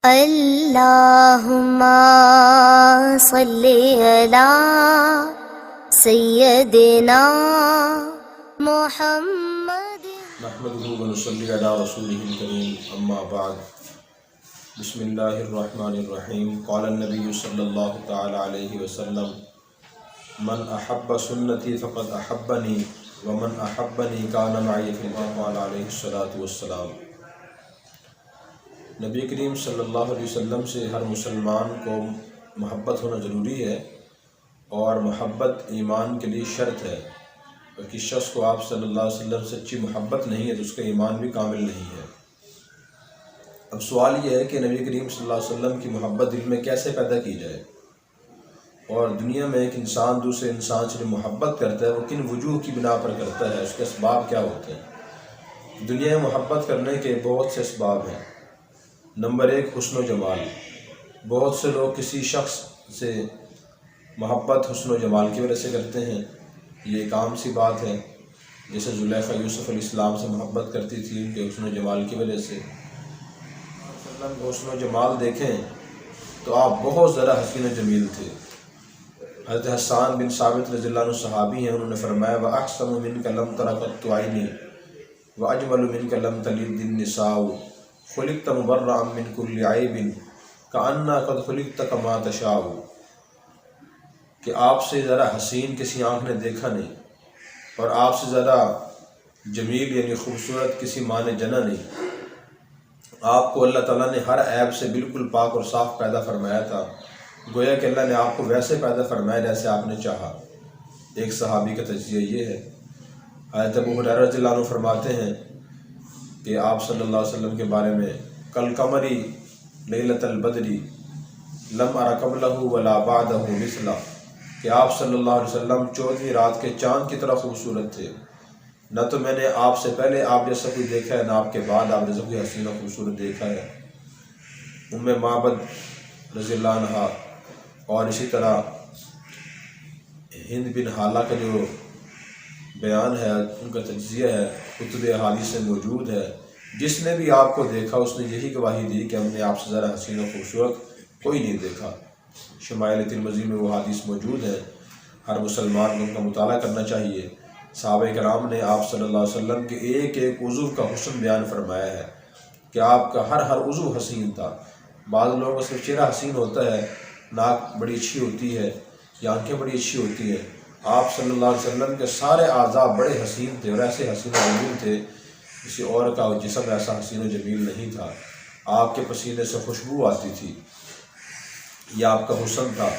اللہم صلی علی سیدنا محمد نحمده ونصلی علی رسوله الکریم اما بعد بسم اللہ الرحمن الرحیم قال النبی صلی اللہ تعالی علیہ وسلم من احب سنتی فقد احبنی ومن احبنی کان معی فی الجنہ علیہ الصلاۃ والسلام۔ نبی کریم صلی اللہ علیہ وسلم سے ہر مسلمان کو محبت ہونا ضروری ہے، اور محبت ایمان کے لیے شرط ہے۔ اور کس شخص کو آپ صلی اللہ علیہ وسلم سے سچی محبت نہیں ہے تو اس کا ایمان بھی کامل نہیں ہے۔ اب سوال یہ ہے کہ نبی کریم صلی اللہ علیہ وسلم کی محبت دل میں کیسے پیدا کی جائے، اور دنیا میں ایک انسان دوسرے انسان سے جو محبت کرتا ہے وہ کن وجوہ کی بنا پر کرتا ہے، اس کے اسباب کیا ہوتے ہیں۔ دنیا میں محبت کرنے کے بہت سے اسباب ہیں۔ نمبر 1، حسن و جمال۔ بہت سے لوگ کسی شخص سے محبت حسن و جمال کی وجہ سے کرتے ہیں، یہ ایک عام سی بات ہے۔ جیسے زلیخا یوسف علیہ السلام سے محبت کرتی تھی ان کے حسن و جمال کی وجہ سے۔ حسن و جمال دیکھیں تو آپ بہت زیادہ حسین و جمیل تھے۔ حضرت حسان بن ثابت رضی اللہ عنہ صحابی ہیں، انہوں نے فرمایا وَأَحْسَنُ مِنْكَ لَمْ تَرَ قَطُّ عَيْنِي وَأَجْمَلُ مِنْكَ لَمْ تَلِدْ النِّسَاءُ خُلِقْتَ مُبَرَّأً مِنْ كُلِّ عَيْبٍ كَأَنَّكَ قَدْ خُلِقْتَ كَمَا تَشَاءُ، کہ آپ سے زیادہ حسین کسی آنکھ نے دیکھا نہیں، اور آپ سے زیادہ جمیل یعنی خوبصورت کسی ماں نے جنا نہیں۔ آپ کو اللہ تعالیٰ نے ہر عیب سے بالکل پاک اور صاف پیدا فرمایا تھا، گویا کہ اللہ نے آپ کو ویسے پیدا فرمایا جیسے آپ نے چاہا۔ ایک صحابی کا تجزیہ یہ ہے۔ حضرت ابو ہریرہ رضی اللہ عنہ فرماتے ہیں کہ آپ صلی اللہ علیہ وسلم کے بارے میں کالقمری لیلۃ البدری لم ار قبلہ ولا بعدہ مثلہ، کہ آپ صلی اللہ علیہ وسلم 14ویں رات کے چاند کی طرح خوبصورت تھے۔ نہ تو میں نے آپ سے پہلے آپ جیسا کوئی دیکھا ہے، نہ آپ کے بعد آپ جیسا کوئی حسین و خوبصورت دیکھا ہے۔ ام معبد رضی اللہ عنہ اور اسی طرح ہند بن حالہ کا جو بیان ہے، ان کا تجزیہ ہے، کتب احادیث سے موجود ہے۔ جس نے بھی آپ کو دیکھا اس نے یہی گواہی دی کہ ہم نے آپ سے زیادہ حسین و خوبصورت کوئی نہیں دیکھا۔ شمائل ترمذی میں وہ حدیث موجود ہے، ہر مسلمان کو ان کا مطالعہ کرنا چاہیے۔ صحابہ کرام نے آپ صلی اللہ علیہ وسلم کے ایک ایک عضو کا حسن بیان فرمایا ہے کہ آپ کا ہر عضو حسین تھا۔ بعض لوگوں کا صرف چہرہ حسین ہوتا ہے، ناک بڑی اچھی ہوتی ہے یا آنکھیں بڑی اچھی ہوتی ہیں۔ آپ صلی اللہ علیہ وسلم کے سارے اعضاء بڑے حسین تھے، اور ایسے حسین و جمیل تھے کسی اور کا جسم ایسا حسین و جمیل نہیں تھا۔ آپ کے پسینے سے خوشبو آتی تھی، یہ آپ کا حسن تھا۔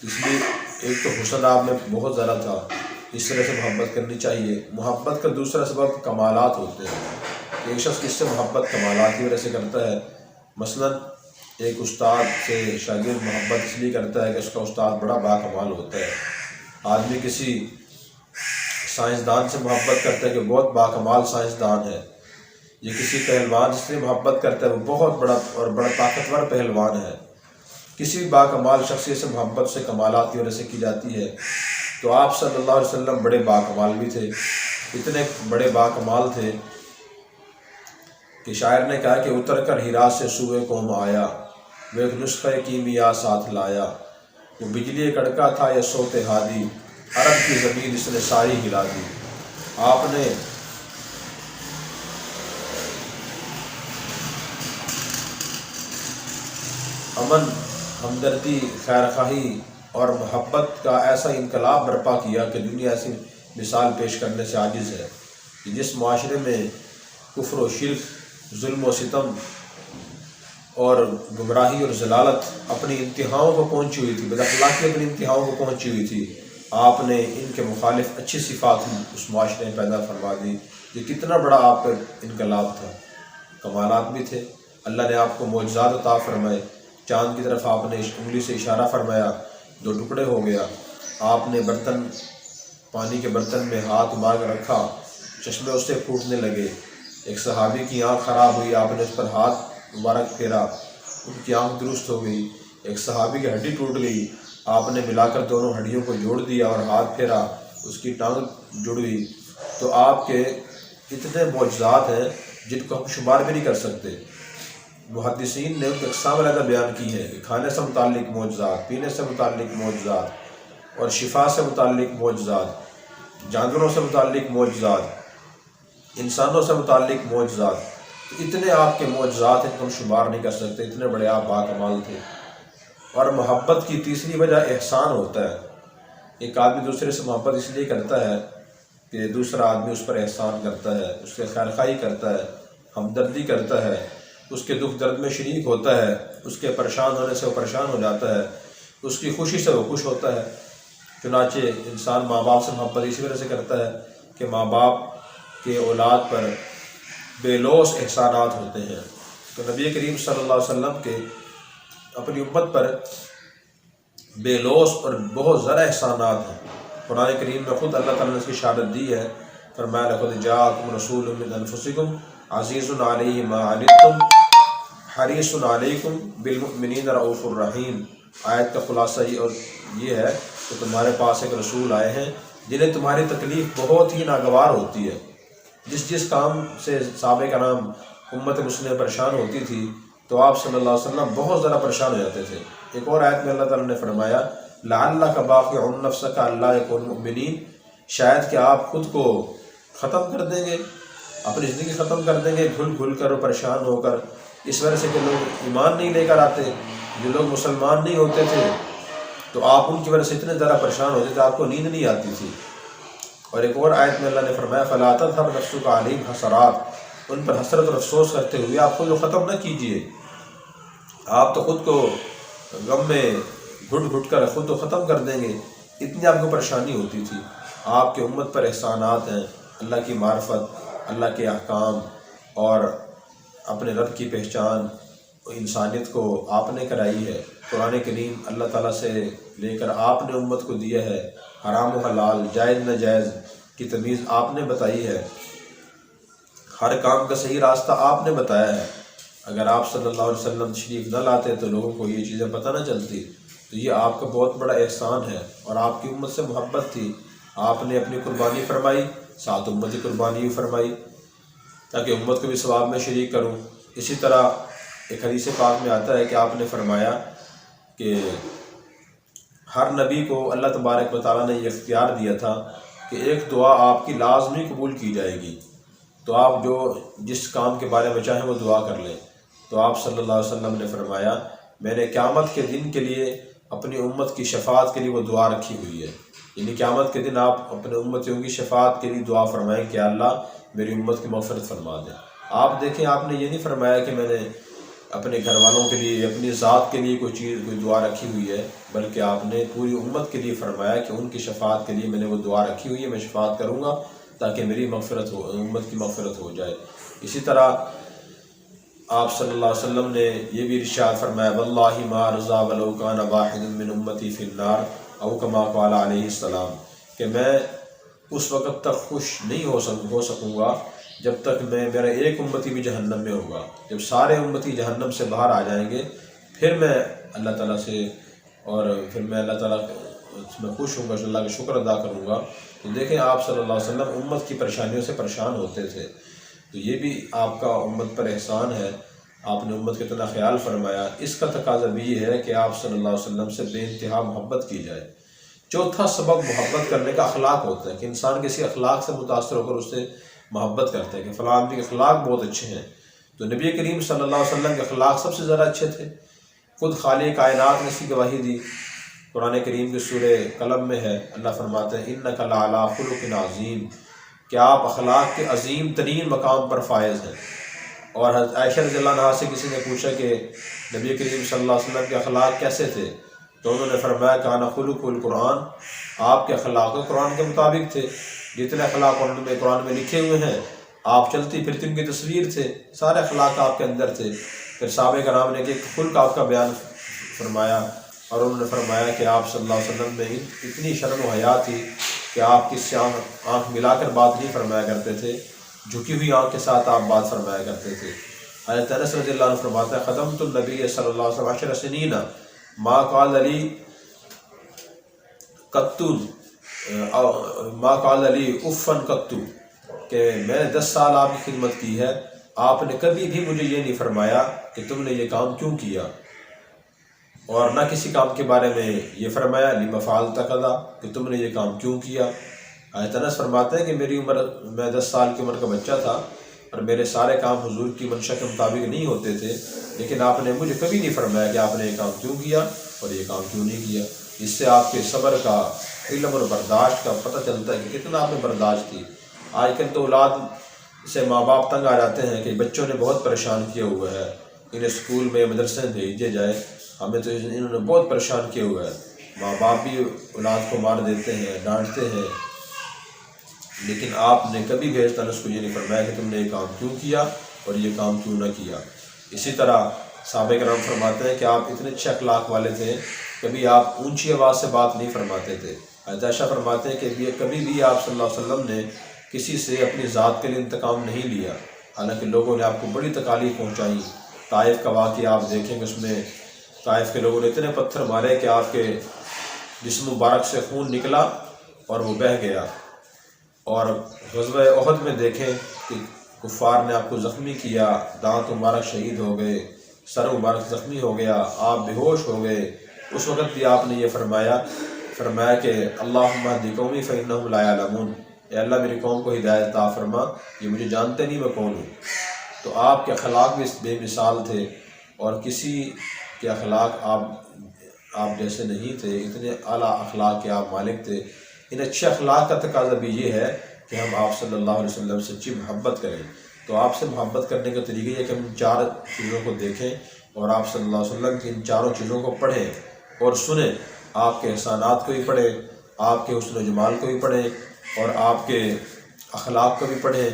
اس لیے ایک تو حسن آپ میں بہت زیادہ تھا، اس طرح سے محبت کرنی چاہیے۔ محبت کا دوسرا سبب کمالات ہوتے ہیں۔ ایک شخص کس سے محبت کمالات کی وجہ سے کرتا ہے۔ مثلا ایک استاد سے شاگرد محبت اس لیے کرتا ہے کہ اس کا استاد بڑا باکمال ہوتا ہے۔ آدمی کسی سائنسدان سے محبت کرتا ہے کہ بہت باکمال سائنسدان ہے، یہ کسی پہلوان جس سے محبت کرتا ہے وہ بہت بڑا اور بڑا طاقتور پہلوان ہے۔ کسی بھی باکمال شخصیت سے محبت سے کمالات کی وجہ سے کی جاتی ہے۔ تو آپ صلی اللہ علیہ وسلم بڑے باکمال بھی تھے، اتنے بڑے باکمال تھے کہ شاعر نے کہا کہ اتر کر ہرا سے سوئے قوم آیا، وہ ایک نسخہ کیمیا ساتھ لایا، وہ بجلی کڑکا تھا یا صوت ہادی، عرب کی زمین اس نے ساری ہلا دی۔ آپ نے امن، ہمدردی، خیر خواہی اور محبت کا ایسا انقلاب برپا کیا کہ دنیا ایسی مثال پیش کرنے سے عاجز ہے کہ جس معاشرے میں کفر و شرک، ظلم و ستم اور گمراہی اور ضلالت اپنی انتہاؤں کو پہنچی ہوئی تھی، بد اخلاقی اپنی انتہاؤں کو پہنچی ہوئی تھی، آپ نے ان کے مخالف اچھی صفات اس معاشرے میں پیدا فرما دی۔ یہ کتنا بڑا آپ کا انقلاب تھا۔ کمالات بھی تھے، اللہ نے آپ کو معجزات عطا فرمائے۔ چاند کی طرف آپ نے انگلی سے اشارہ فرمایا، 2 ٹکڑے ہو گیا۔ آپ نے برتن، پانی کے برتن میں ہاتھ مار کر رکھا، چشمے اس سے پھوٹنے لگے۔ ایک صحابی کی آنکھ خراب ہوئی، آپ نے اس پر ہاتھ مبارک پھیرا، ان کی آنکھ درست ہو گئی۔ ایک صحابی کی ہڈی ٹوٹ گئی، آپ نے ملا کر دونوں ہڈیوں کو جوڑ دیا اور ہاتھ پھیرا، اس کی ٹانگ جڑ گئی۔ تو آپ کے اتنے معجزات ہیں جن کو ہم شمار بھی نہیں کر سکتے۔ محدثین نے ان کی اقسام علیحدہ بیان کی ہے کہ کھانے سے متعلق معجزات، پینے سے متعلق معجزات اور شفا سے متعلق معجزات، جانوروں سے متعلق معجزات، انسانوں سے متعلق معجزات، اتنے آپ کے معجزات ان کو ہم شمار نہیں کر سکتے، اتنے بڑے آپ باکمال تھے۔ اور محبت کی تیسری وجہ احسان ہوتا ہے۔ ایک آدمی دوسرے سے محبت اس لیے کرتا ہے کہ دوسرا آدمی اس پر احسان کرتا ہے، اس سے خیر خواہی کرتا ہے، ہمدردی کرتا ہے، اس کے دکھ درد میں شریک ہوتا ہے، اس کے پریشان ہونے سے وہ پریشان ہو جاتا ہے، اس کی خوشی سے وہ خوش ہوتا ہے۔ چنانچہ انسان ماں باپ سے محبت اسی وجہ سے کرتا ہے کہ ماں باپ کے اولاد پر بے لوث احسانات ہوتے ہیں۔ تو نبی کریم صلی اللہ علیہ وسلم کے اپنی امت پر بے لوث اور بہت زیادہ احسانات ہیں۔ قرآن کریم میں خود اللہ تعالیٰ نے اس کی شہادت دی ہے، فرمایا لقد جاءکم رسول من انفسکم عزیز علیہ ما عنتم حریص علیکم بالمؤمنین رؤوف الرحیم۔ آیت کا خلاصہ یہ ہے کہ تمہارے پاس ایک رسول آئے ہیں جنہیں تمہاری تکلیف بہت ہی ناگوار ہوتی ہے۔ جس کام سے صحابہ کرام امت مسلمہ پریشان ہوتی تھی تو آپ صلی اللہ علیہ وسلم بہت زیادہ پریشان ہو جاتے تھے۔ ایک اور آیت میں اللہ تعالیٰ نے فرمایا لعلک باخع نفسک الا یکونوا مؤمنین، شاید کہ آپ خود کو ختم کر دیں گے، اپنی زندگی ختم کر دیں گے گھل گھل کر اور پریشان ہو کر، اس وجہ سے کہ لوگ ایمان نہیں لے کر آتے، جو لوگ مسلمان نہیں ہوتے تھے تو آپ ان کی وجہ سے اتنے زیادہ پریشان ہوتے تھے، آپ کو نیند نہیں آتی تھی۔ اور ایک اور آیت میں اللہ نے فرمایا فلا تذهب نفسک علیہم حسرات، ان پر حسرت اور افسوس کرتے ہوئے آپ خود کو ختم نہ کیجیے، آپ تو خود کو غم میں گھٹ گھٹ کر خود کو ختم کر دیں گے، اتنی آپ کو پریشانی ہوتی تھی۔ آپ کے امت پر احسانات ہیں، اللہ کی معرفت، اللہ کے احکام اور اپنے رب کی پہچان انسانیت کو آپ نے کرائی ہے۔ قرآن کریم اللہ تعالیٰ سے لے کر آپ نے امت کو دیا ہے، حرام و حلال، جائز ناجائز کی تمیز آپ نے بتائی ہے، ہر کام کا صحیح راستہ آپ نے بتایا ہے۔ اگر آپ صلی اللہ علیہ وسلم تشریف نہ لاتے تو لوگوں کو یہ چیزیں پتہ نہ چلتی، تو یہ آپ کا بہت بڑا احسان ہے۔ اور آپ کی امت سے محبت تھی، آپ نے اپنی قربانی فرمائی، ساتھ امت کی قربانی بھی فرمائی تاکہ امت کو بھی ثواب میں شریک کروں۔ اسی طرح ایک حدیث پاک میں آتا ہے کہ آپ نے فرمایا کہ ہر نبی کو اللہ تبارک و تعالیٰ نے یہ اختیار دیا تھا کہ ایک دعا آپ کی لازمی قبول کی جائے گی، تو آپ جو جس کام کے بارے میں چاہیں وہ دعا کر لیں۔ تو آپ صلی اللہ علیہ وسلم نے فرمایا میں نے قیامت کے دن کے لیے اپنی امت کی شفاعت کے لیے وہ دعا رکھی ہوئی ہے، یعنی قیامت کے دن آپ اپنے امتیوں کی شفاعت کے لیے دعا فرمائیں کہ اللہ میری امت کی مغفرت فرما دیں۔ آپ دیکھیں آپ نے یہ نہیں فرمایا کہ میں نے اپنے گھر والوں کے لیے اپنی ذات کے لیے کوئی دعا رکھی ہوئی ہے، بلکہ آپ نے پوری امت کے لیے فرمایا کہ ان کی شفاعت کے لیے میں نے وہ دعا رکھی ہوئی ہے، میں شفاعت کروں گا تاکہ میری مغفرت ہو، امت کی مغفرت ہو جائے۔ اسی طرح آپ صلی اللہ علیہ وسلم نے یہ بھی ارشاد فرمایا واللہ ما رضا ولو کان واحد من امتی فی النار او کما قال علیہ السلام، کہ میں اس وقت تک خوش نہیں ہو سکوں گا جب تک میرا ایک امتی بھی جہنم میں ہوگا۔ جب سارے امتی جہنم سے باہر آ جائیں گے پھر میں اللہ تعالیٰ سے اور پھر میں اللہ تعالیٰ میں خوش ہوں گا، اللہ کا شکر ادا کروں گا۔ تو دیکھیں آپ صلی اللہ علیہ وسلم امت کی پریشانیوں سے پریشان ہوتے تھے، تو یہ بھی آپ کا امت پر احسان ہے، آپ نے امت کا اتنا خیال فرمایا۔ اس کا تقاضا بھی یہ ہے کہ آپ صلی اللہ علیہ وسلم سے بے انتہا محبت کی جائے۔ چوتھا سبب محبت کرنے کا اخلاق ہوتا ہے کہ انسان کسی اخلاق سے متاثر ہو کر اس سے محبت کرتے ہیں کہ فلاں آدمی کے اخلاق بہت اچھے ہیں، تو نبی کریم صلی اللہ علیہ وسلم کے اخلاق سب سے زیادہ اچھے تھے۔ خود خالق کائنات نے اس کی گواہی دی، قرآن کریم کی سورہ قلم میں ہے، اللہ فرماتے ہیں اِنَّكَ لَعَلَىٰ خُلُقٍ عَظِيمٍ، کہ آپ اخلاق کے عظیم ترین مقام پر فائز ہیں۔ اور حضرت عائشہ رضی اللہ عنہا سے کسی نے پوچھا کہ نبی کریم صلی اللہ علیہ وسلم کے اخلاق کیسے تھے، تو انہوں نے فرمایا کان خلق القرآن، آپ کے اخلاق قرآن کے مطابق تھے، جتنے اخلاق قرآن میں لکھے ہوئے ہیں آپ چلتی پھرتی ان کی تصویر تھے، سارے اخلاق آپ کے اندر تھے۔ پھر صحابہ کرام نے ایک خلق آپ کا بیان فرمایا اور انہوں نے فرمایا کہ آپ صلی اللہ علیہ وسلم میں اتنی شرم و حیا تھی کہ آپ کس سے آنکھ ملا کر بات نہیں فرمایا کرتے تھے، جھکی ہوئی آنکھ کے ساتھ آپ بات فرمایا کرتے تھے۔ حضرت انس رضی اللہ عنہ فرماتا ہے خدمت النبی صلی اللہ علیہ وسلم 10 سنین ما قال علی قطو ما قال علی عفن قطو، کہ میں نے 10 سال آپ کی خدمت کی ہے، آپ نے کبھی بھی مجھے یہ نہیں فرمایا کہ تم نے یہ کام کیوں کیا، اور نہ کسی کام کے بارے میں یہ فرمایا لما فعلت کذا کہ تم نے یہ کام کیوں کیا۔ حضرت انس فرماتے ہیں کہ میری عمر، میں 10 سال کی عمر کا بچہ تھا اور میرے سارے کام حضور کی منشا کے مطابق نہیں ہوتے تھے، لیکن آپ نے مجھے کبھی نہیں فرمایا کہ آپ نے یہ کام کیوں کیا اور یہ کام کیوں نہیں کیا۔ اس سے آپ کے صبر کا، علم اور برداشت کا پتہ چلتا ہے کہ کتنا آپ میں برداشت تھی۔ آج کل تو اولاد سے ماں باپ تنگ آ جاتے ہیں کہ بچوں نے بہت پریشان کیا ہوا ہے، انہیں اسکول میں مدرسے میں بھیج دیے جائے، ہمیں تو انہوں نے بہت پریشان کیا ہوا ہے۔ ماں باپ بھی اولاد کو مار دیتے ہیں، ڈانٹتے ہیں، لیکن آپ نے کبھی بھی حضرت انس کو یہ نہیں فرمایا کہ تم نے یہ کام کیوں کیا اور یہ کام کیوں نہ کیا۔ اسی طرح صحابہ کرام فرماتے ہیں کہ آپ اتنے اچھے اخلاق والے تھے، کبھی آپ اونچی آواز سے بات نہیں فرماتے تھے۔ حضرت عائشہ فرماتے ہیں کہ کبھی بھی آپ صلی اللہ علیہ وسلم نے کسی سے اپنی ذات کے لیے انتقام نہیں لیا، حالانکہ لوگوں نے آپ کو بڑی تکالیف پہنچائی۔ طائف کا واقعہ آپ دیکھیں گے، اس میں طائف کے لوگوں نے اتنے پتھر مارے کہ آپ کے جسم مبارک سے خون نکلا اور وہ بہہ گیا۔ اور غزوہ احد میں دیکھیں کہ کفار نے آپ کو زخمی کیا، دانت مبارک شہید ہو گئے، سر مبارک زخمی ہو گیا، آپ بے ہوش ہو گئے۔ اس وقت بھی آپ نے یہ فرمایا کہ اللہم اہد قومی فانہم لا یعلمون، اے اللہ میری قوم کو ہدایت عطا فرما، یہ مجھے جانتے نہیں میں کون ہوں۔ تو آپ کے اخلاق بھی بے مثال تھے، اور کسی کے اخلاق آپ جیسے نہیں تھے، اتنے اعلیٰ اخلاق کے آپ مالک تھے۔ ان اچھے اخلاق کا تقاضا بھی یہ ہے کہ ہم آپ صلی اللہ علیہ وسلم سے سچی محبت کریں۔ تو آپ سے محبت کرنے کا طریقہ یہ ہے کہ ہم 4 چیزوں کو دیکھیں اور آپ صلی اللہ علیہ وسلم کی ان 4 چیزوں کو پڑھیں اور سنیں، آپ کے احسانات کو بھی پڑھیں، آپ کے حسن و جمال کو بھی پڑھیں، اور آپ کے اخلاق کو بھی پڑھیں،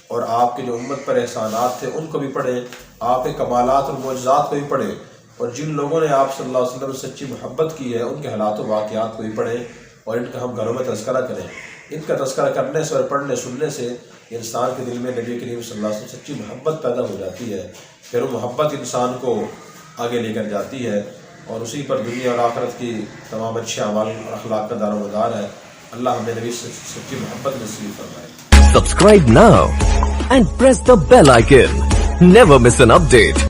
اور آپ کے جو امت پر احسانات تھے ان کو بھی پڑھیں، آپ کے کمالات اور معجزات کو بھی پڑھیں، اور جن لوگوں نے آپ صلی اللہ علیہ وسلم سے سچی محبت کی ہے ان کے حالات و واقعات کو بھی پڑھیں، اور ان کا ہم گھروں میں تذکرہ کریں۔ ان کا تذکرہ کرنے سے اور پڑھنے سننے سے انسان کے دل میں نبی کریم صلی اللہ علیہ وسلم سے سچی محبت پیدا ہو جاتی ہے، پھر وہ محبت انسان کو آگے لے کر جاتی ہے، اور اسی پر دنیا اور آخرت کی تمام اچھے اعمال اور اخلاق کا دار و مدار ہے۔ اللہ ہمیں نبی سے سچی محبت نصیب فرمائے۔ Subscribe now and press the bell icon. Never miss an update.